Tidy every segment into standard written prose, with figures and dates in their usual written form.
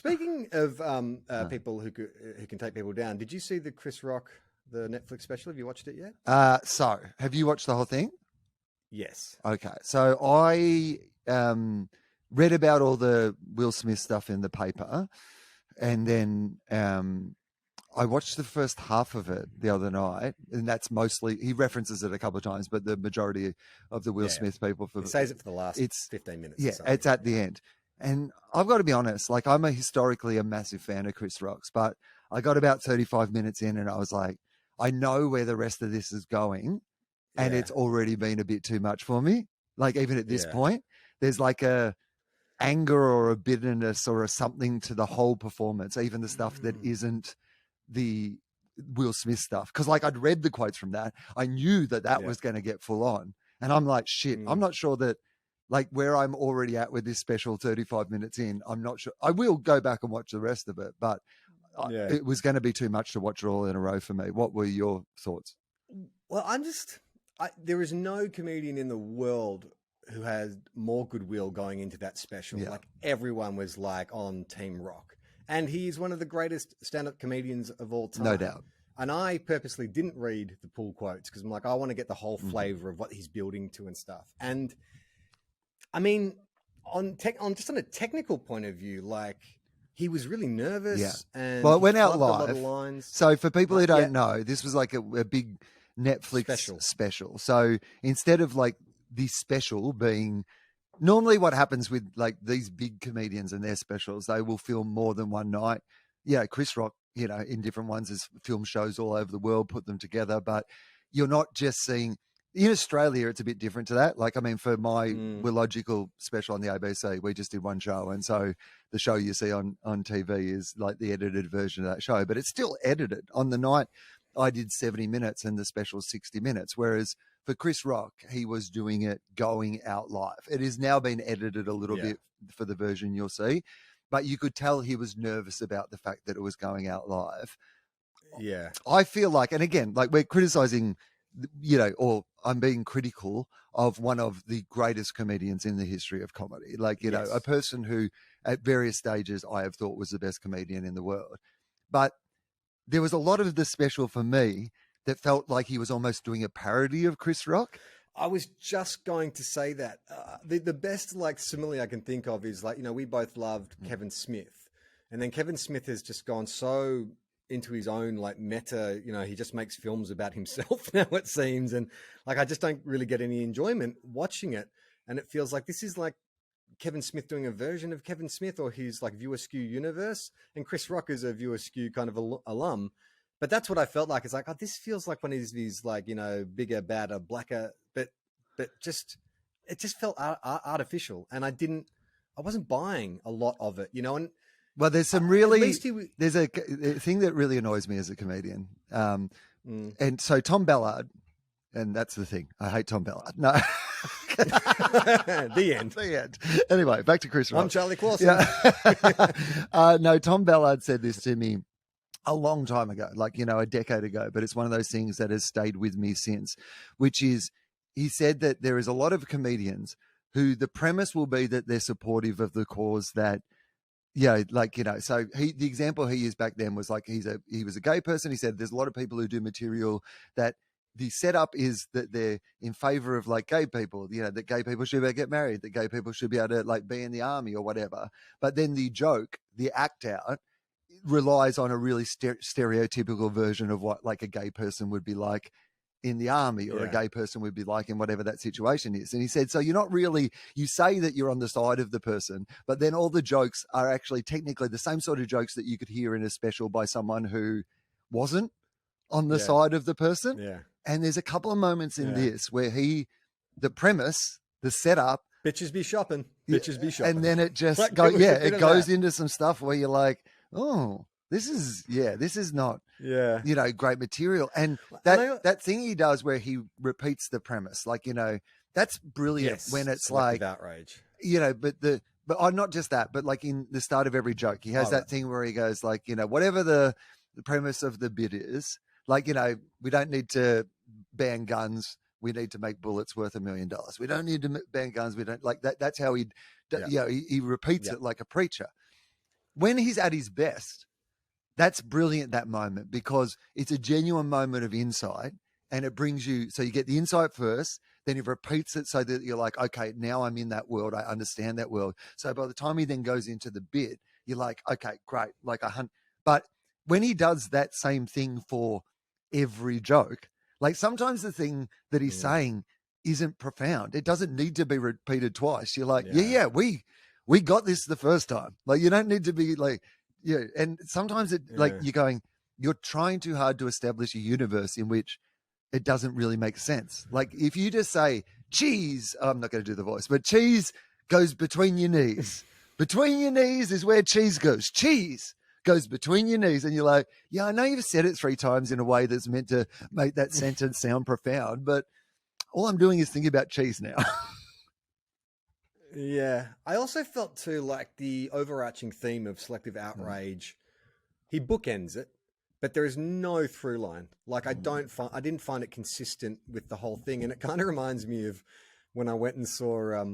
Speaking of people who can take people down, did you see the Chris Rock, the Netflix special? Have you watched it yet? So have you watched the whole thing? Yes. Okay. So I read about all the Will Smith stuff in the paper, and then I watched the first half of it the other night, and that's mostly, he references it a couple of times, but the majority of the Will Smith people, he says it for the last 15 minutes. Yeah, it's at the end. And I've got to be honest, like I'm historically a massive fan of Chris Rock's, but I got about 35 minutes in and I was like, I know where the rest of this is going, and it's already been a bit too much for me. Like even at this point, there's like a anger or a bitterness or a something to the whole performance, even the stuff that isn't the Will Smith stuff. Because like I'd read the quotes from that, I knew that was going to get full on, and I'm like, shit, I'm not sure that like where I'm already at with this special 35 minutes in, I'm not sure. I will go back and watch the rest of it, but it was going to be too much to watch it all in a row for me. What were your thoughts? Well, there is no comedian in the world who has more goodwill going into that special. Like everyone was like on Team Rock. And he's one of the greatest stand-up comedians of all time. No doubt. And I purposely didn't read the pull quotes because I'm like, I want to get the whole flavor of what he's building to and stuff. And I mean, on just on a technical point of view, like he was really nervous. And well, it went out a lot live. of lines. So for people who don't know, this was like a big Netflix special. So instead of like the special being, normally what happens with like these big comedians and their specials, they will film more than one night. Yeah, Chris Rock, you know, in different ones has film shows all over the world, put them together, but you're not just seeing, in Australia, it's a bit different to that. Like, I mean, for my Willogical special on the ABC, we just did one show. And so the show you see on TV is like the edited version of that show, but it's still edited. On the night I did 70 minutes and the special 60 minutes. Whereas for Chris Rock, he was doing it going out live. It has now been edited a little bit for the version you'll see, but you could tell he was nervous about the fact that it was going out live. Yeah. I feel like, and again, like we're criticizing, you know, or I'm being critical of one of the greatest comedians in the history of comedy. Like, you know, a person who at various stages I have thought was the best comedian in the world. But there was a lot of the special for me that felt like he was almost doing a parody of Chris Rock. I was just going to say that. The best like simile I can think of is like, you know, we both loved Kevin Smith. And then Kevin Smith has just gone so into his own like meta, you know, he just makes films about himself now, it seems. And like, I just don't really get any enjoyment watching it. And it feels like this is like Kevin Smith doing a version of Kevin Smith or his like Viewer Skew universe. And Chris Rock is a Viewer Skew kind of alum. But that's what I felt like. It's like, oh, this feels like one of these like, you know, bigger, badder, blacker, but just, it just felt artificial. And I wasn't buying a lot of it, you know. And well, there's some really, there's a thing that really annoys me as a comedian. And so Tom Ballard, and that's the thing. I hate Tom Ballard. No. The end. The end. Anyway, back to Chris Rock. I'm Charlie Clausen. Yeah. No, Tom Ballard said this to me a long time ago, like, you know, a decade ago, but it's one of those things that has stayed with me since, which is he said that there is a lot of comedians who the premise will be that they're supportive of the cause that, yeah, like, you know, so the example he used back then was like, he was a gay person. He said there's a lot of people who do material that the setup is that they're in favor of like gay people, you know, that gay people should be able to get married, that gay people should be able to like be in the army or whatever. But then the joke, the act out, relies on a really stereotypical version of what like a gay person would be like in the army or a gay person would be like in whatever that situation is. And he said, so you're not really, you say that you're on the side of the person, but then all the jokes are actually technically the same sort of jokes that you could hear in a special by someone who wasn't on the side of the person. Yeah. And there's a couple of moments in this where the premise, the setup, bitches be shopping, bitches be shopping. And then it just it goes into some stuff where you're like, oh, this is not, you know, great material. And that thing he does where he repeats the premise, like, you know, that's brilliant when it's like outrage, you know, but not just that, but like in the start of every joke, he has that thing where he goes like, you know, whatever the premise of the bit is, like, you know, we don't need to ban guns. We need to make bullets worth $1 million. We don't need to ban guns. We don't like that. That's how he repeats it like a preacher. when he's at his best, that's brilliant, that moment, because it's a genuine moment of insight and it brings you, so you get the insight first, then he repeats it so that you're like, okay, now I'm in that world. I understand that world. So by the time he then goes into the bit, you're like, okay, great. Like but when he does that same thing for every joke, like sometimes the thing that he's saying isn't profound. It doesn't need to be repeated twice. You're like, yeah, we got this the first time. Like, you don't need to be like, yeah. And sometimes like you're trying too hard to establish a universe in which it doesn't really make sense. Like if you just say cheese, I'm not going to do the voice, but cheese goes between your knees. Between your knees is where cheese goes. Cheese goes between your knees. And you're like, yeah, I know you've said it 3 times in a way that's meant to make that sentence sound profound, but all I'm doing is thinking about cheese now. Yeah. I also felt too like the overarching theme of Selective Outrage, he bookends it, but there is no through line. Like I didn't find it consistent with the whole thing. And it kind of reminds me of when I went and saw,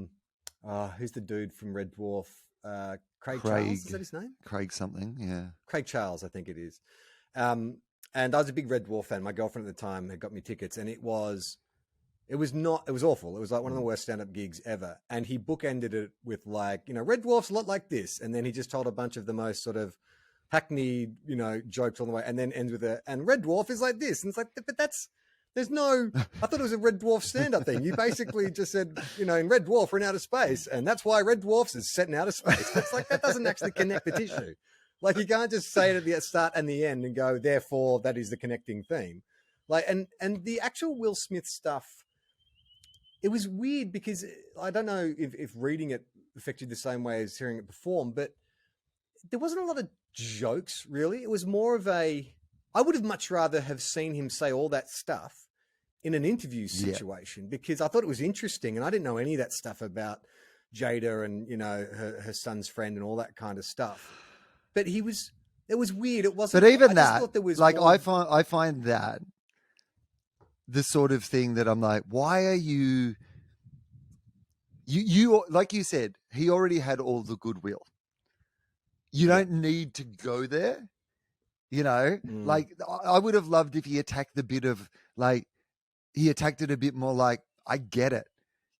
who's the dude from Red Dwarf? Craig Charles, is that his name? Craig something, yeah. Craig Charles, I think it is. And I was a big Red Dwarf fan. My girlfriend at the time had got me tickets, and it was awful. It was like one of the worst stand-up gigs ever. And he bookended it with like, Red Dwarf's a lot like this. And then he just told a bunch of the most sort of hackneyed, jokes on the way, and then ends with and Red Dwarf is like this. And it's like, but I thought it was a Red Dwarf stand-up thing. You basically just said, in Red Dwarf, we're in outer space. And that's why Red Dwarfs is set in outer space. It's like, that doesn't actually connect the tissue. Like you can't just say it at the start and the end and go, therefore that is the connecting theme. Like, and the actual Will Smith stuff, it was weird because I don't know if reading it affected the same way as hearing it perform, but there wasn't a lot of jokes really. It was more of I would have much rather have seen him say all that stuff in an interview situation because I thought it was interesting and I didn't know any of that stuff about Jada and, her son's friend and all that kind of stuff. But it was weird. It wasn't, but even I that, thought there was like, more... I find that the sort of thing that I'm like, why are you, like you said, he already had all the goodwill. You don't need to go there, like I would have loved if he attacked the bit of like, he attacked it a bit more like, I get it.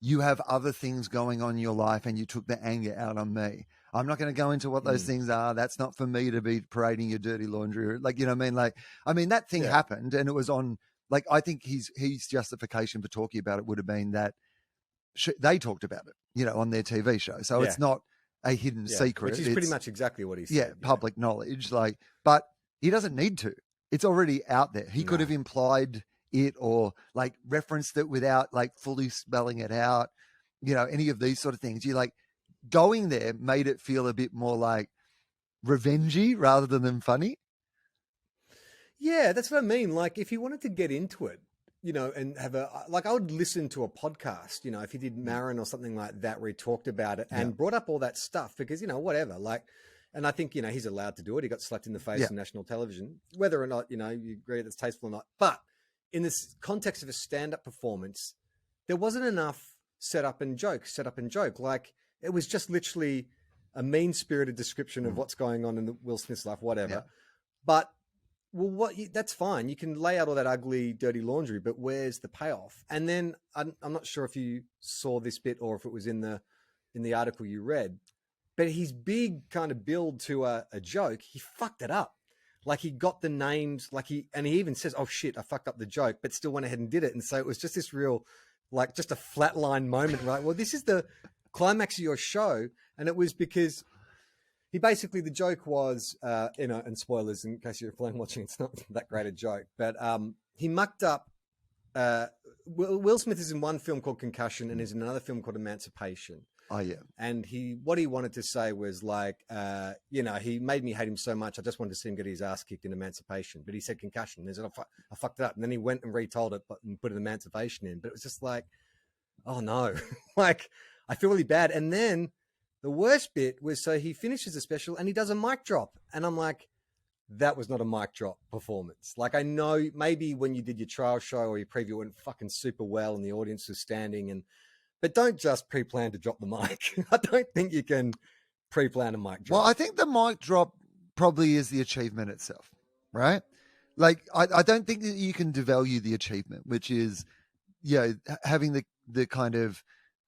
You have other things going on in your life and you took the anger out on me. I'm not going to go into what those things are. That's not for me to be parading your dirty laundry. Like, you know what I mean? Like, that thing happened and it was on, like, I think his justification for talking about it would have been that they talked about it, on their TV show. So it's not a hidden secret. Which is pretty much exactly what he said. Yeah, public knowledge. Like, but he doesn't need to. It's already out there. He could have implied it or like referenced it without like fully spelling it out, any of these sort of things. You like going there made it feel a bit more like revengey rather than funny. Yeah, that's what I mean. Like if you wanted to get into it, and have I would listen to a podcast, if he did Marin or something like that, where he talked about it and brought up all that stuff because, whatever, like, and I think, he's allowed to do it. He got slapped in the face on national television, whether or not, you agree that's tasteful or not. But in this context of a stand-up performance, there wasn't enough set up and joke. Like it was just literally a mean-spirited description of what's going on in the Will Smith's life, whatever. Yeah. But that's fine. You can lay out all that ugly, dirty laundry, but where's the payoff? And then I'm not sure if you saw this bit or if it was in the article you read, but his big kind of build to a joke, he fucked it up. Like he got the names, and he even says, "Oh shit, I fucked up the joke," but still went ahead and did it. And so it was just this real, like, just a flatline moment, right? Well, this is the climax of your show, and it was because he basically, the joke was, and spoilers in case you're playing watching, it's not that great a joke, but he mucked up. Will Smith is in one film called Concussion and is in another film called Emancipation. Oh yeah. And what he wanted to say was like, he made me hate him so much. I just wanted to see him get his ass kicked in Emancipation, but he said Concussion. He said, I fucked it up. And then he went and retold it and put an Emancipation in, but it was just like, oh no, like I feel really bad. And then the worst bit was, so he finishes the special and he does a mic drop. And I'm like, that was not a mic drop performance. Like I know maybe when you did your trial show or your preview, it went fucking super well and the audience was standing but don't just pre-plan to drop the mic. I don't think you can pre-planned mic drop. Well, I think the mic drop probably is the achievement itself, right? Like, I don't think that you can devalue the achievement, which is, having the kind of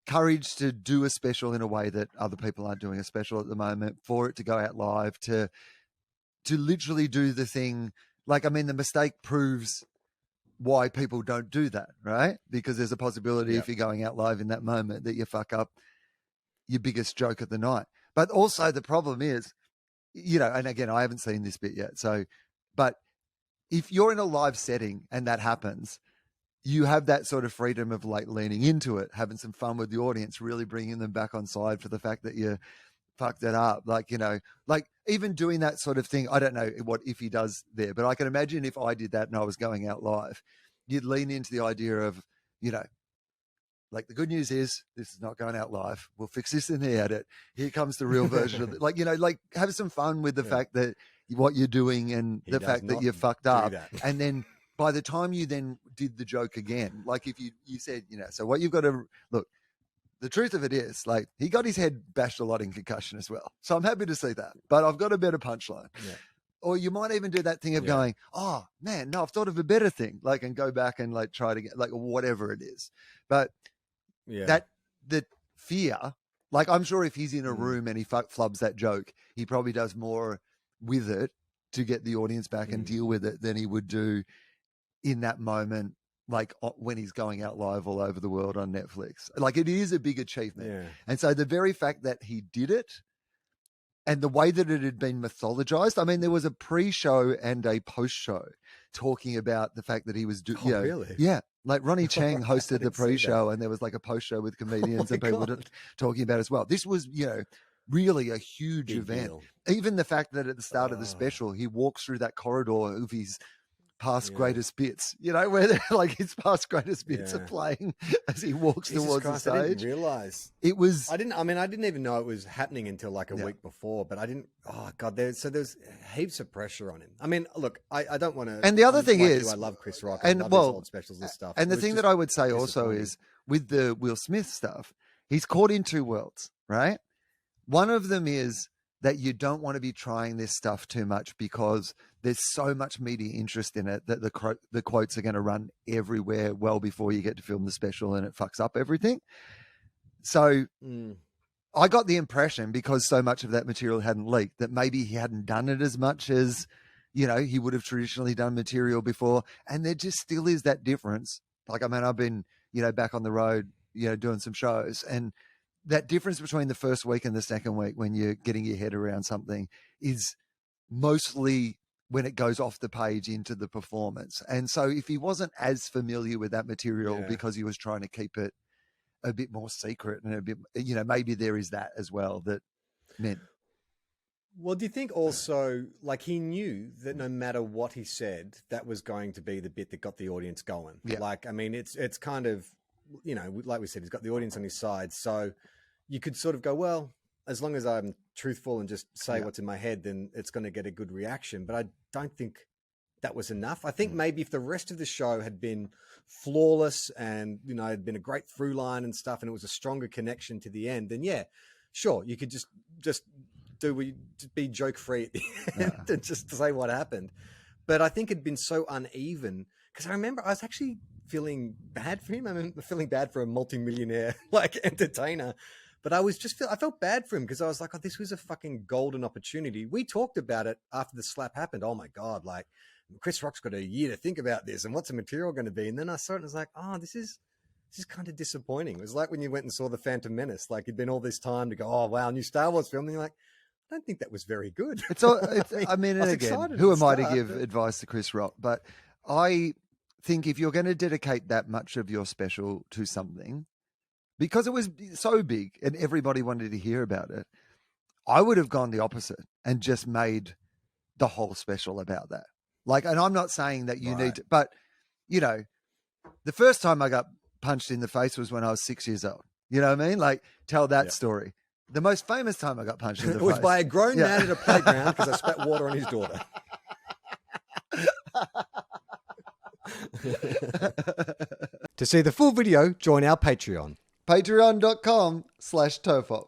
courage to do a special in a way that other people aren't doing a special at the moment, for it to go out live, to literally do the thing. Like, I mean, the mistake proves why people don't do that, right? Because there's a possibility if you're going out live in that moment that you fuck up your biggest joke of the night. But also the problem is, and again, I haven't seen this bit yet. So, but if you're in a live setting and that happens, you have that sort of freedom of like leaning into it, having some fun with the audience, really bringing them back on side for the fact that you fucked it up. Like, like even doing that sort of thing. I don't know what if he does there, but I can imagine if I did that and I was going out live, you'd lean into the idea of, like, the good news is this is not going out live. We'll fix this in the edit. Here comes the real version of it. Like, like have some fun with the fact that what you're doing and the fact that you fucked up. And then by the time you then did the joke again, like if you said, so what you've got to look, the truth of it is, like, he got his head bashed a lot in concussion as well. So I'm happy to see that, but I've got a better punchline. Yeah. Or you might even do that thing of going, oh man, no, I've thought of a better thing, like, and go back and like try to get, like, whatever it is. But that fear, like, I'm sure if he's in a room and he flubs that joke, he probably does more with it to get the audience back and deal with it than he would do in that moment, like when he's going out live all over the world on Netflix. Like, it is a big achievement. Yeah. And so the very fact that he did it and the way that it had been mythologized, I mean, there was a pre-show and a post-show talking about the fact that he was really? Yeah. Like Ronnie Chang hosted the pre-show and there was like a post-show with comedians and people talking about it as well. This was, really a huge big event. Deal. Even the fact that at the start of the special, he walks through that corridor of his past greatest bits, where they're like his past greatest bits are playing as he walks towards the stage. I didn't realize it was. I didn't even know it was happening until like a week before. But I didn't. Oh God, there's heaps of pressure on him. I mean, look, I don't want to. And the other thing is, I love Chris Rock and I love his old specials and stuff. And the thing that I would say also is with the Will Smith stuff, he's caught in two worlds, right? One of them is that you don't want to be trying this stuff too much because there's so much media interest in it that the quotes are going to run everywhere well before you get to film the special and it fucks up everything. So I got the impression, because so much of that material hadn't leaked, that maybe he hadn't done it as much as, he would have traditionally done material before. And there just still is that difference. Like, I mean, I've been, back on the road, doing some shows, and that difference between the first week and the second week when you're getting your head around something is mostly when it goes off the page into the performance. And so if he wasn't as familiar with that material because he was trying to keep it a bit more secret and a bit, maybe there is that as well that meant. Well, do you think also, like, he knew that no matter what he said, that was going to be the bit that got the audience going? Yeah. Like, I mean, it's kind of, like we said, he's got the audience on his side. So you could sort of go, well, as long as I'm truthful and just say what's in my head, then it's going to get a good reaction. But I don't think that was enough. I think maybe if the rest of the show had been flawless and, had been a great through line and stuff, and it was a stronger connection to the end, then sure, you could just be joke free at the end and just say what happened. But I think it'd been so uneven, because I remember I was actually feeling bad for him. I mean, feeling bad for a multimillionaire like entertainer, but I felt bad for him, because I was like, oh, this was a fucking golden opportunity. We talked about it after the slap happened. Oh my God, like, Chris Rock's got a year to think about this and what's the material going to be. And then I saw it and was like, oh, this is kind of disappointing. It was like when you went and saw The Phantom Menace, like it'd been all this time to go, oh wow, new Star Wars film. And you're like, I don't think that was very good. I mean, and again, who am I to give advice to Chris Rock? But I think if you're going to dedicate that much of your special to something, because it was so big and everybody wanted to hear about it, I would have gone the opposite and just made the whole special about that. Like, and I'm not saying that you need to, but the first time I got punched in the face was when I was 6 years old. You know what I mean? Like, tell that story. The most famous time I got punched in the face. It was by a grown man at a playground because I spat water on his daughter. To see the full video, join our Patreon. Patreon.com/Tofop.